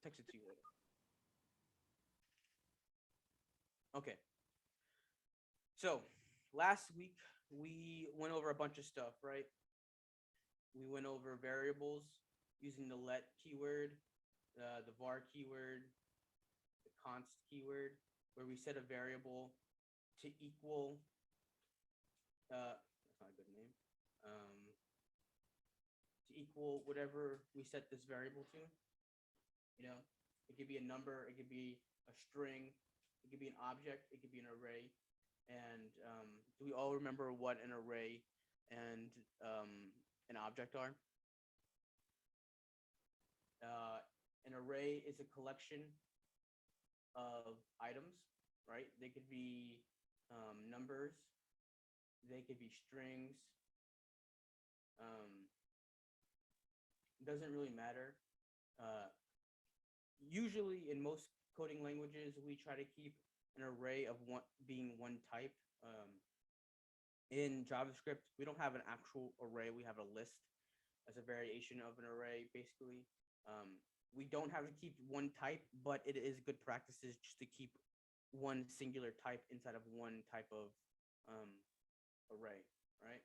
text it to you later. Okay. So last week we went over a bunch of stuff, right? We went over variables using the let keyword, the var keyword, the const keyword, where we set a variable to equal. That's not a good name. To equal whatever we set this variable to. You know, it could be a number, it could be a string, it could be an object, it could be an array. And do we all remember what an array and an object are? An array is a collection of items, right? They could be numbers, they could be strings. Doesn't really matter. Uh, Usually, in most coding languages, we try to keep an array of one being one type. In JavaScript, we don't have an actual array; we have a list as a variation of an array, basically. We don't have to keep one type, but it is good practices just to keep one singular type inside of one type of um, array, right?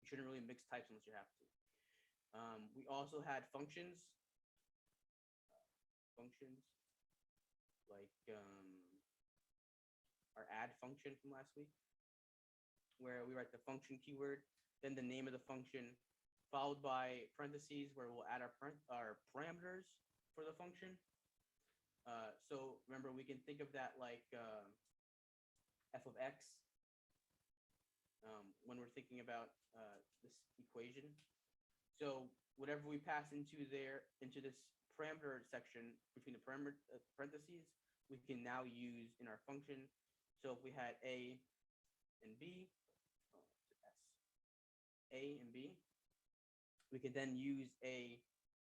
You shouldn't really mix types unless you have to. We also had functions like our add function from last week, where we write the function keyword, then the name of the function, followed by parentheses where we'll add our parameters for the function. So remember, we can think of that like f of x when we're thinking about this equation. So whatever we pass into this parameter section between the parentheses, we can now use in our function. So if we had a and b, a and b, we could then use a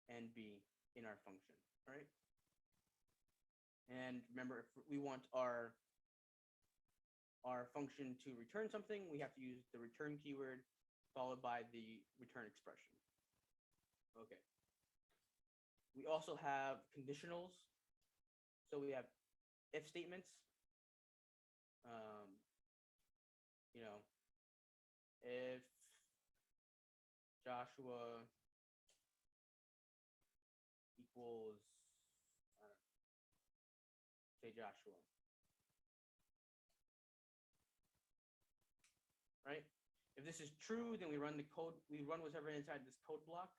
and b in our function, right? And remember, if we want our function to return something, we have to use the return keyword followed by the return expression. Okay. We also have conditionals. So we have if statements. You know, if Joshua equals, say Joshua, right? If this is true, then we run the code. We run whatever inside this code block.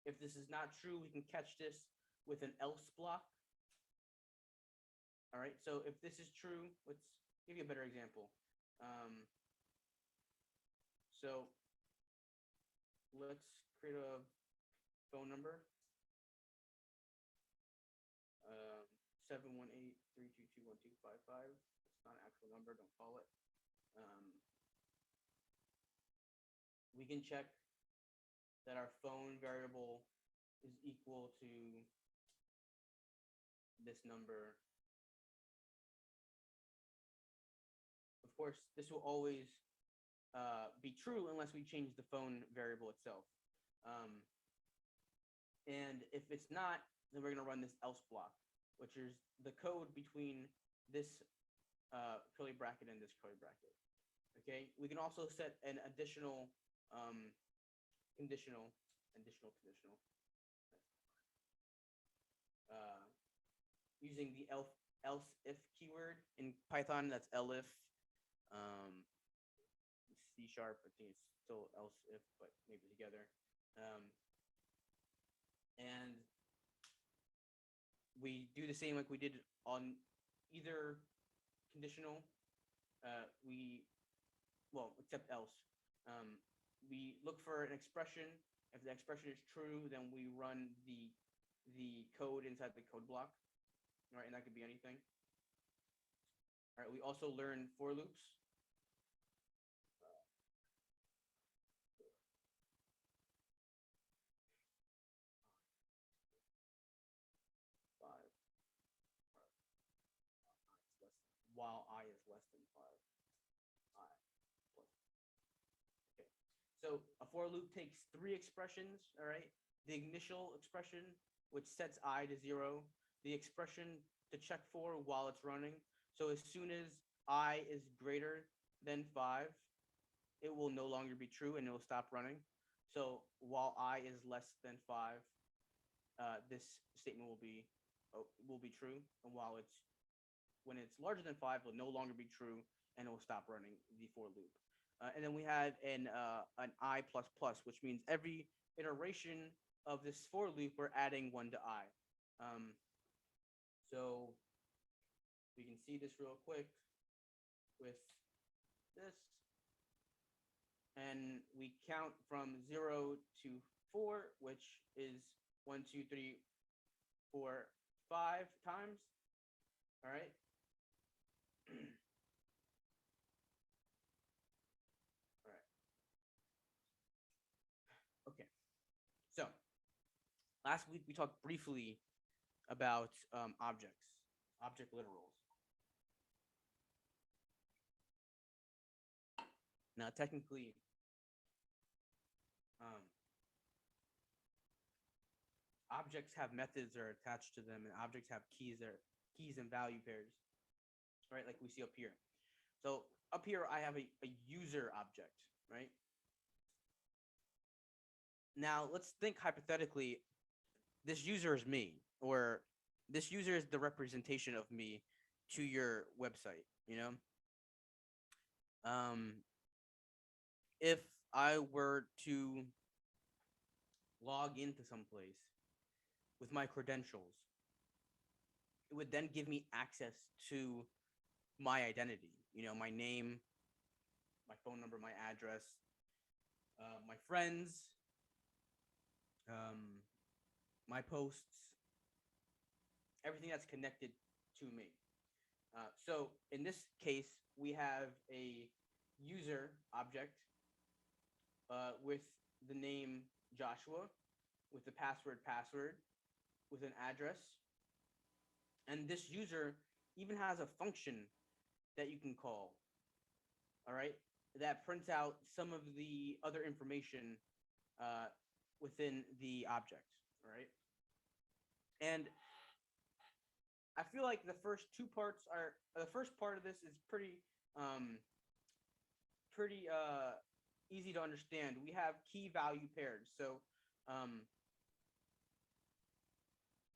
If this is not true, we can catch this with an else block. All right, so if this is true, let's give you a better example. So let's create a phone number, 718-322-1255. It's not an actual number, don't call it. We can check that our phone variable is equal to this number. Of course, this will always be true unless we change the phone variable itself. And if it's not, then we're going to run this else block, which is the code between this curly bracket and this curly bracket. Okay, we can also set an additional conditional using the else if keyword in Python. That's elif. C#, I think it's still else if, but maybe together. And we do the same like we did on either conditional. Except else. We look for an expression. If the expression is true, then we run the code inside the code block. All right, and that could be anything. All right, we also learn for loops. While I is less than 5. I plus. Okay. So a for loop takes 3 expressions, all right? The initial expression which sets I to 0, the expression to check for while it's running. So as soon as I is greater than 5, it will no longer be true and it will stop running. So while I is less than 5, this statement will be true, and while it's when it's larger than 5, it will no longer be true and it will stop running the for loop. And then we have an I plus plus, which means every iteration of this for loop, we're adding 1 to I. So we can see this real quick with this. And we count from 0 to 4, which is 1, 2, 3, 4, 5 times. All right. All right. Okay. So last week we talked briefly about objects, object literals. Now, technically, objects have methods that are attached to them, and objects have keys and value pairs, right? Like we see up here. So up here, I have a user object, right? Now, let's think hypothetically, this user is me, or this user is the representation of me to your website, you know? If I were to log into someplace with my credentials, it would then give me access to my identity, you know, my name, my phone number, my address, my friends, my posts, everything that's connected to me. So in this case, we have a user object with the name Joshua, with the password, with an address. And this user even has a function that you can call, all right, that prints out some of the other information within the object, all right? And I feel like the first part of this is pretty easy to understand. We have key value pairs. So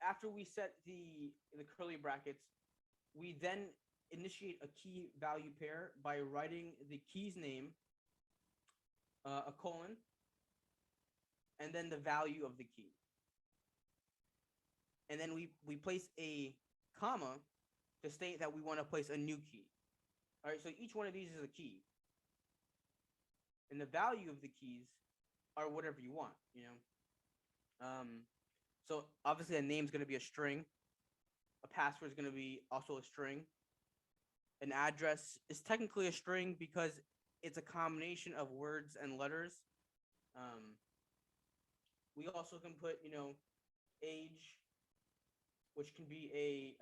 after we set the curly brackets, we then initiate a key value pair by writing the key's name, a colon, and then the value of the key. And then we place a comma to state that we want to place a new key. All right, so each one of these is a key. And the value of the keys are whatever you want, you know? So obviously a name is going to be a string. A password is going to be also a string. An address is technically a string because it's a combination of words and letters. We also can put, you know, age, which can be a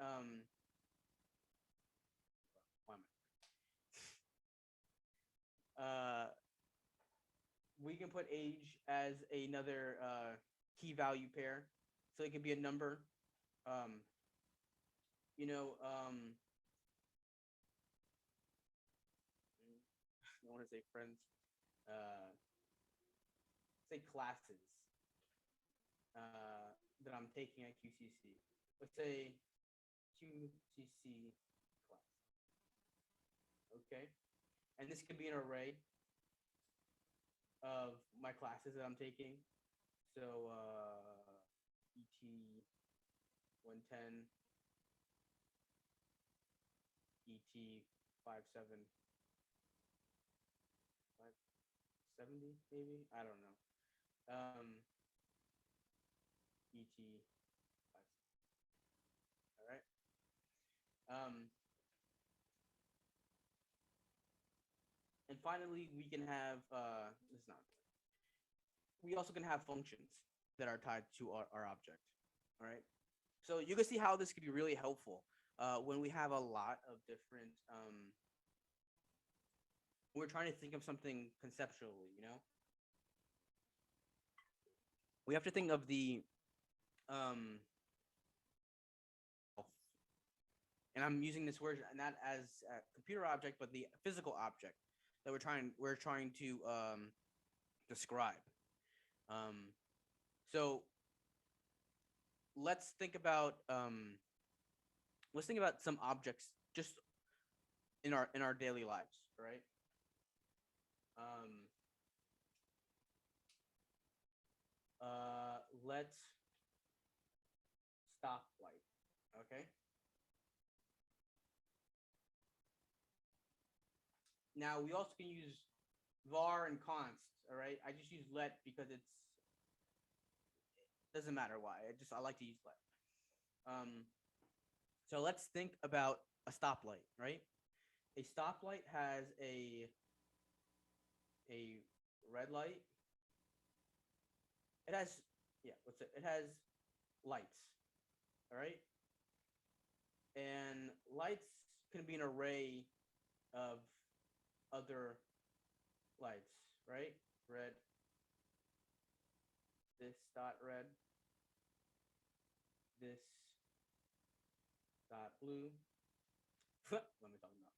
we can put age as another key value pair, so it could be a number. You know, I want to say friends. Say classes that I'm taking at QCC. Let's say QCC class. Okay, and this could be an array of my classes that I'm taking. So ET 110, ET 57, 570 maybe, I don't know. ET 5. All right. And finally, we can have this is not. We also can have functions that are tied to our object. All right. So you can see how this could be really helpful when we have a lot of different. We're trying to think of something conceptually, you know. We have to think of the um, and I'm using this word not as a computer object, but the physical object that we're trying to describe. Um, so let's think about some objects just in our daily lives, right? Um, let's stoplight. Okay. Now we also can use var and const. All right. I just use let because it doesn't matter why. I like to use let. Um, so let's think about a stoplight, right? A stoplight has a red light. It has yeah, what's it? It has lights. All right. And lights can be an array of other lights, right? Red, this dot red, this dot blue. What am I talking about?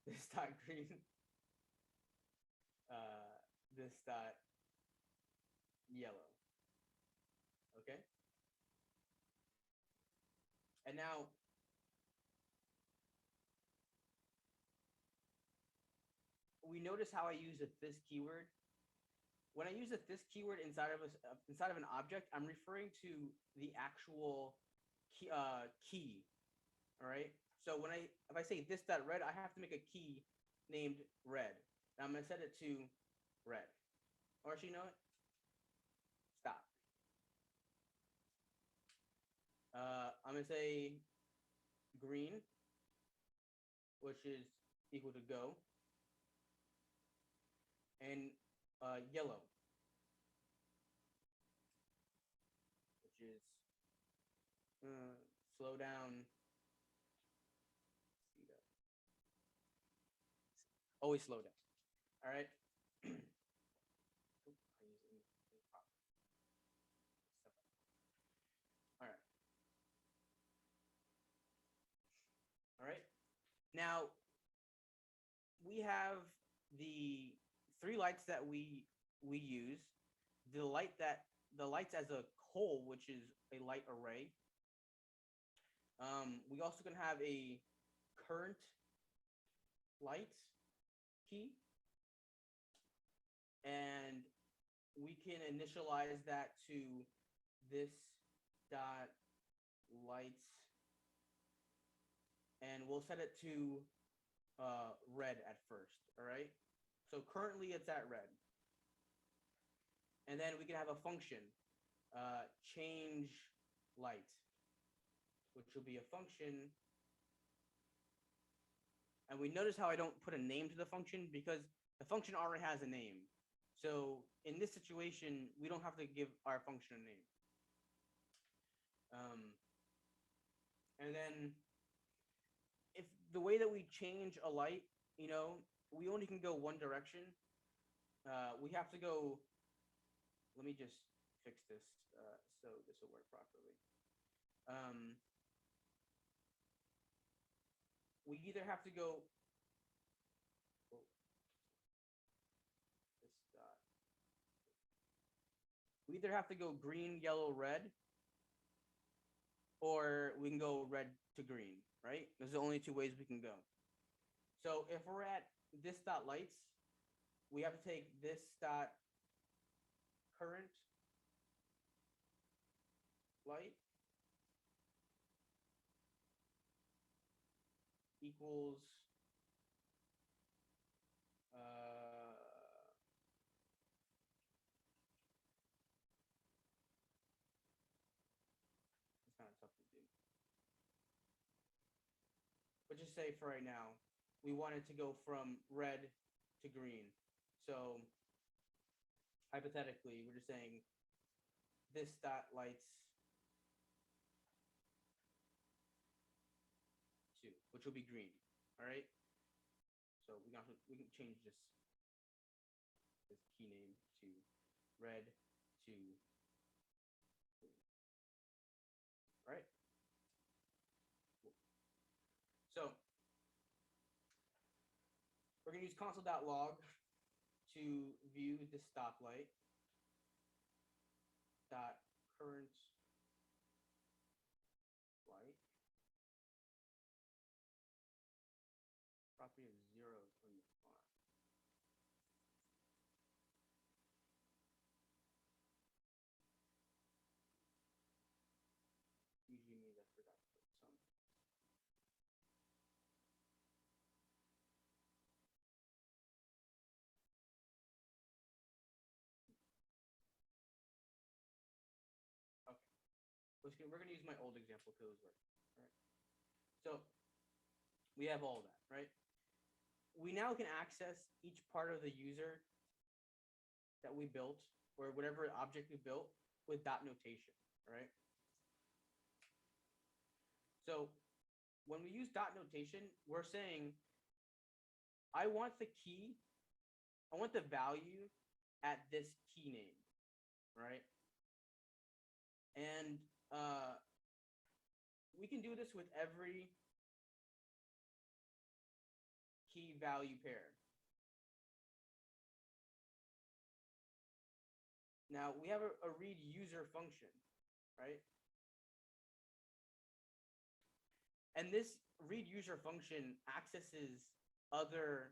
This dot green, this dot yellow. Okay. And now we notice how I use a this keyword. When I use a this keyword inside of an object, I'm referring to the actual key. All right. So if I say this dot red, I have to make a key named red. And I'm gonna set it to red. Or actually, you know what? Stop. I'm gonna say green, which is equal to go, and yellow, which is slow down, speed up. Always slow down. All right. All right. All right. Now we have the three lights that we use. The lights as a whole, which is a light array. We also can have a current light key, and we can initialize that to this dot lights, and we'll set it to red at first. All right. So currently it's at red, and then we can have a function, change light, which will be a function. And we notice how I don't put a name to the function because the function already has a name. So in this situation, we don't have to give our function a name. And then if the way that we change a light, we only can go one direction. We have to go. Let me just fix this so this will work properly. We either have to go. This dot. We either have to go green, yellow, red, or we can go red to green, right? Those are the only two ways we can go. So if we're at this dot lights, we have to take this dot current light equals it's kind of tough to do. But just say for right now, we wanted to go from red to green. So hypothetically, we're just saying this dot lights 2, which will be green. All right. So we can change this key name to red to we're gonna use console.log to view the stoplight dot current light property of 0 from the font. Usually means I forgot to put some. Okay, we're gonna use my old example because it was working. All right. So we have all that, right? We now can access each part of the user that we built or whatever object we built with dot notation, right? So when we use dot notation, we're saying I want the key, I want the value at this key name, right? And we can do this with every key value pair. Now we have a read user function, right? And this read user function accesses other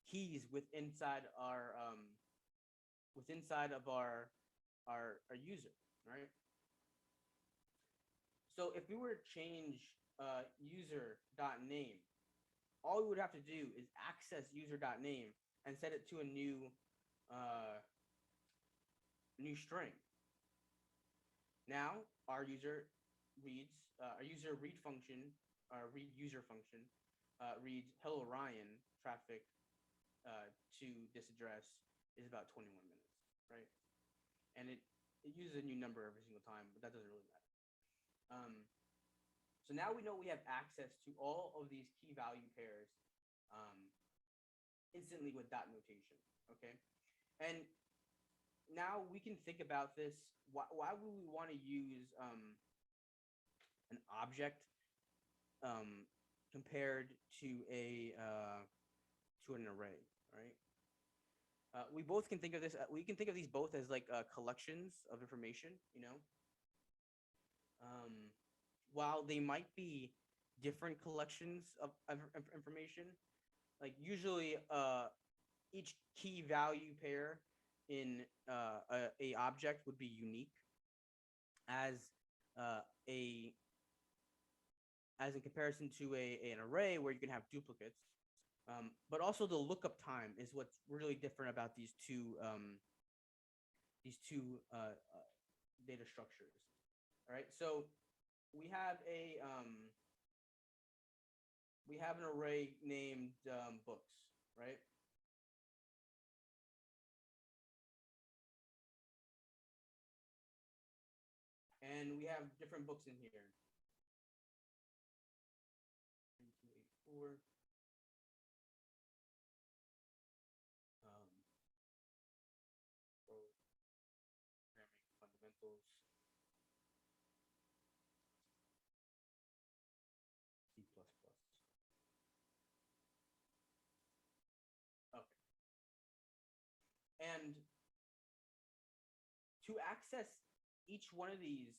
keys inside of our user, right? So if we were to change user.name, all we would have to do is access user.name and set it to a new string. Now our user reads our user read function, our read user function reads hello Ryan, traffic to this address is about 21 minutes, right? And it uses a new number every single time, but that doesn't really matter. So now we know we have access to all of these key value pairs instantly with dot notation, okay? And now we can think about this. Why would we want to use an object compared to an array, right? We both can think of this. We can think of these both as like collections of information, you know. While they might be different collections of information, like usually each key value pair in a object would be unique as in comparison to an array where you can have duplicates. But also the lookup time is what's really different about these two data structures. All right, so we have an array named books, right? And we have different books in here. 9284. Programming fundamentals. C++. Okay. And to access each one of these,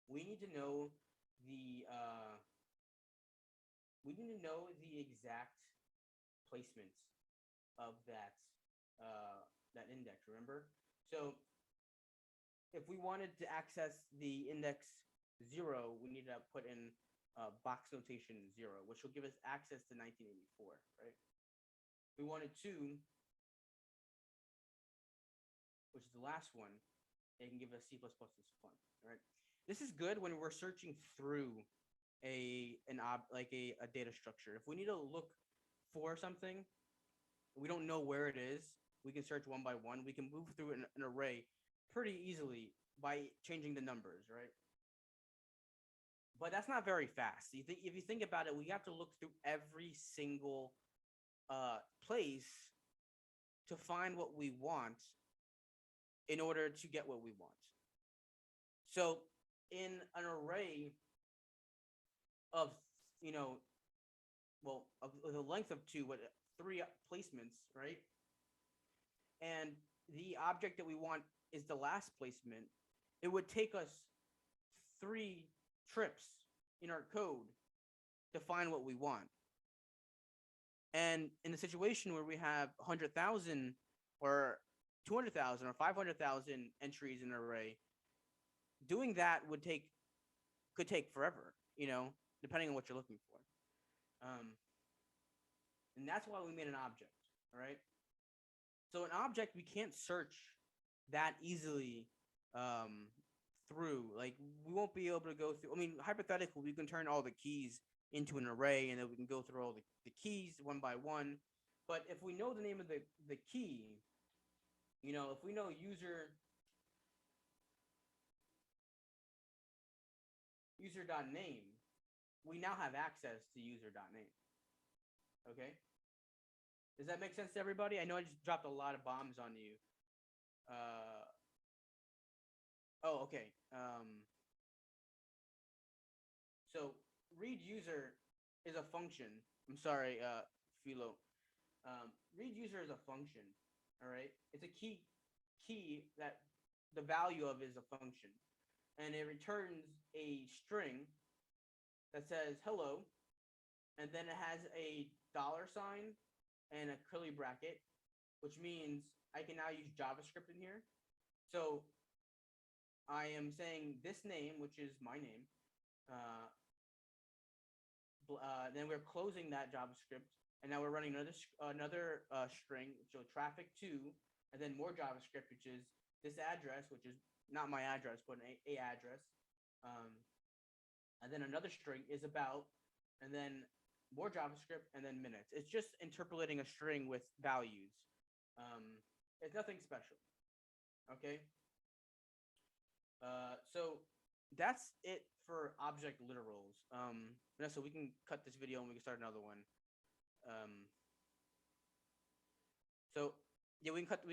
we need to know the exact placement of that index. Remember, so if we wanted to access the index 0, we need to put in box notation 0, which will give us access to 1984, right? If we wanted 2, which is the last one, it can give us C++ is fun, right? This is good when we're searching through a data structure. If we need to look for something, we don't know where it is, we can search one by one. We can move through an array pretty easily by changing the numbers, right? But that's not very fast. If you think about it, we have to look through every single place to find what we want in order to get what we want. So in an array of well, the length of two, what, three placements, right? And the object that we want is the last placement, it would take us three trips in our code to find what we want. And in a situation where we have 100,000 or 200,000 or 500,000 entries in an array, doing that could take forever, depending on what you're looking for. And that's why we made an object, all right? So an object we can't search that easily through. Like we won't be able to go through. I mean, hypothetically, we can turn all the keys into an array, and then we can go through all the keys one by one. But if we know the name of the key, if we know user.name, we now have access to user.name. Okay? Does that make sense to everybody? I know I just dropped a lot of bombs on you. Oh, okay. So read user is a function. I'm sorry, Philo. Read user is a function. All right. It's a key that the value of is a function, and it returns a string that says hello, and then it has a $sign and a curly bracket, which means I can now use JavaScript in here. So I am saying this name, which is my name. Then we're closing that JavaScript, and now we're running another string, so traffic to, and then more JavaScript, which is this address, which is not my address, but a address. And then another string is about, and then more JavaScript, and then minutes. It's just interpolating a string with values. It's nothing special. Okay. So that's it for object literals. Vanessa, we can cut this video and we can start another one. So yeah, we can cut